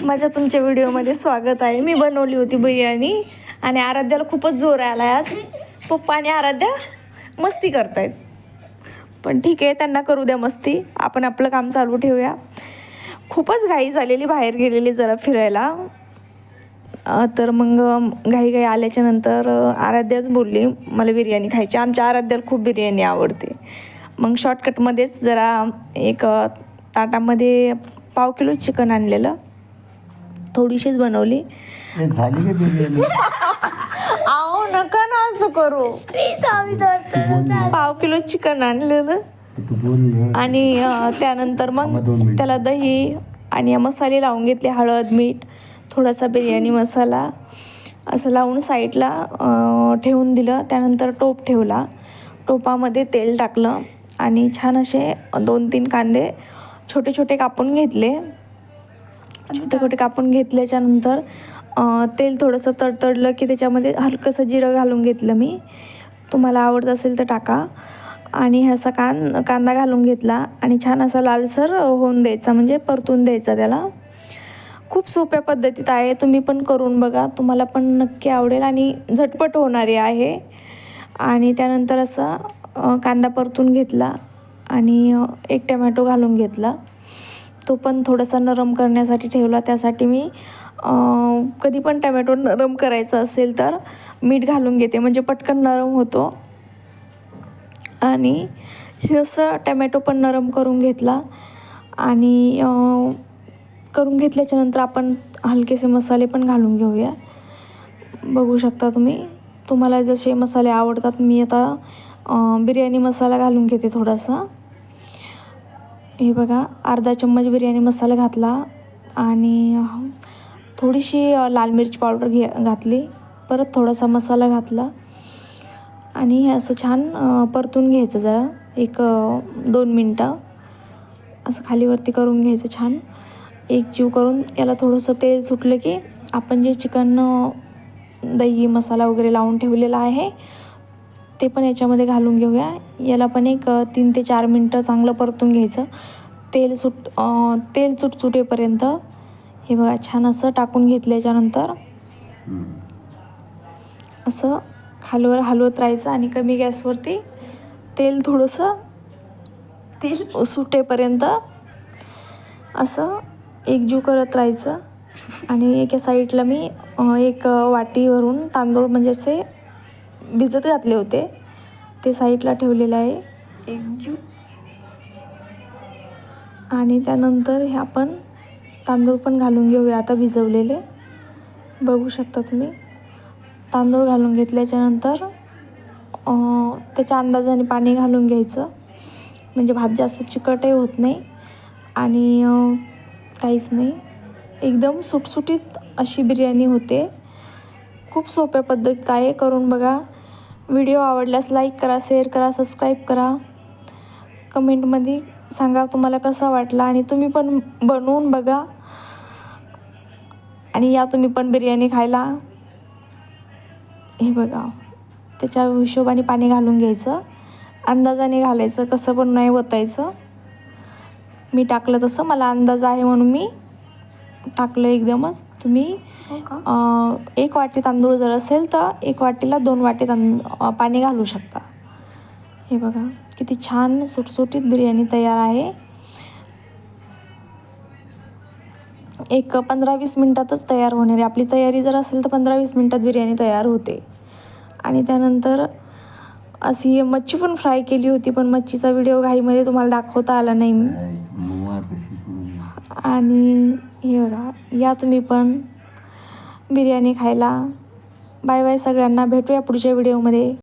माझ्या तुमच्या व्हिडिओमध्ये स्वागत आहे. मी बनवली होती बिर्याणी आणि आराध्याला खूपच जोर आला आहे आज. पप्पा आणि आराध्या मस्ती करतायत, पण ठीक आहे, त्यांना करू द्या मस्ती. आपण आपलं काम चालू ठेवूया. खूपच घाई झालेली, बाहेर गेलेली जरा फिरायला. तर मग घाई आल्याच्या नंतर आराध्याच बोलली मला बिर्याणी खायची. आमच्या आराध्याला खूप बिर्याणी आवडते. मग शॉर्टकटमध्येच जरा एक ताटामध्ये पाव किलो चिकन आणलेलं, थोडीशीच बनवली. झाली का बिर्याणी? आहो नका ना असं करू. पाव किलो चिकन आणलेलं आणि त्यानंतर मग त्याला दही आणि मसाले लावून घेतले, हळद, मीठ, थोडासा बिर्याणी मसाला असं लावून साईडला ठेवून दिलं. त्यानंतर टोप ठेवला, टोपामध्ये तेल टाकलं आणि छान असे 2-3 कांदे छोटे छोटे कापून घेतले. छोटे कापून घेतल्याच्या नंतर तेल थोडंसं तडतडलं की त्याच्यामध्ये हलकंसं जिरं घालून घेतलं मी. तुम्हाला आवडत असेल तर टाका. आणि असा कांदा घालून घेतला आणि छान असा लालसर होऊन द्यायचा, म्हणजे परतून द्यायचा त्याला. खूप सोप्या पद्धतीत आहे, तुम्ही पण करून बघा, तुम्हाला पण नक्की आवडेल आणि झटपट होणारी आहे. आणि त्यानंतर असं कांदा परतून घेतला आणि एक टमॅटो घालून घेतला. तो पण थोडासा नरम करण्यासाठी ठेवला. त्यासाठी मी कधी पण टमॅटो नरम करायचा असेल तर मीठ घालून घेते, म्हणजे पटकन नरम होतो. आणि हे असं टमॅटो पण नरम करून घेतला. आणि करून घेतल्याच्यानंतर आपण हलकेसे मसाले पण घालून घेऊया. बघू शकता तुम्ही, तुम्हाला जसे मसाले आवडतात. मी आता बिर्याणी मसाला घालून घेते थोडासा. हे बघा, अर्धा चम्मच बिर्याणी मसाला घातला आणि थोडीशी लाल मिरची पावडर घातली. परत थोडासा मसाला घातला आणि हे असं छान परतून घ्यायचं जरा 1-2 मिनटं. असं खालीवरती करून घ्यायचं छान एकजीव करून. याला थोडंसं तेल सुटलं की आपण जे चिकन दही मसाला वगैरे लावून ठेवलेला आहे ते पण याच्यामध्ये घालून घेऊया. याला पण 3 ते 4 मिनटं चांगलं परतून घ्यायचं, तेल सुटसुटेपर्यंत. हे बघा, छान असं टाकून घेतल्याच्यानंतर असं खालवर हलवत राहायचं आणि कमी गॅसवरती तेल सुटेपर्यंत असं एकजीव करत राहायचं. आणि एका साईडला मी एक वाटीवरून तांदूळ म्हणजे असे भिजत घातले होते, ते साईडला ठेवलेलं आहे एकजीव. आणि त्यानंतर हे आपण तांदूळ पण घालून घेऊया आता भिजवलेले. बघू शकता तुम्ही, तांदूळ घालून घेतल्याच्यानंतर त्याच्या अंदाजाने पाणी घालून घ्यायचं, म्हणजे भात जास्त चिकटही होत नाही आणि काहीच नाही. एकदम सुटसुटीत अशी बिर्याणी होते. खूप सोप्या पद्धतीत आहे, करून बघा. व्हिडिओ आवडल्यास लाईक करा, शेअर करा, सबस्क्राईब करा. कमेंटमध्ये सांगा तुम्हाला कसा वाटला आणि तुम्ही पण बनवून बघा. आणि या तुम्ही पण बिर्याणी खायला. हे बघा, त्याच्या हिशोबाने पाणी घालून घ्यायचं, अंदाजाने घालायचं, कसं पण नाही ओतायचं. मी टाकलं तसं, मला अंदाज आहे म्हणून मी टाकलं एकदमच. तुम्ही 1 वाटी तांदूळ जर असेल तर 1 वाटीला 2 वाटी पाणी घालू शकता. हे बघा, किती छान सुटसुटीत बिर्याणी तयार आहे. 15-20 मिनटातच तयार होणारी आपली तयारी जर असेल तर 15-20 मिनटात बिर्याणी तयार होते. आणि त्यानंतर अशी मच्छी पण फ्राय केली होती, पण मच्छीचा व्हिडिओ घाईमध्ये तुम्हाला दाखवता आला नाही मी. आणि हे बघा, या तुम्ही पण बिर्याणी खायला. बाय बाय सगळ्यांना, भेटूया पुढच्या व्हिडिओमध्ये.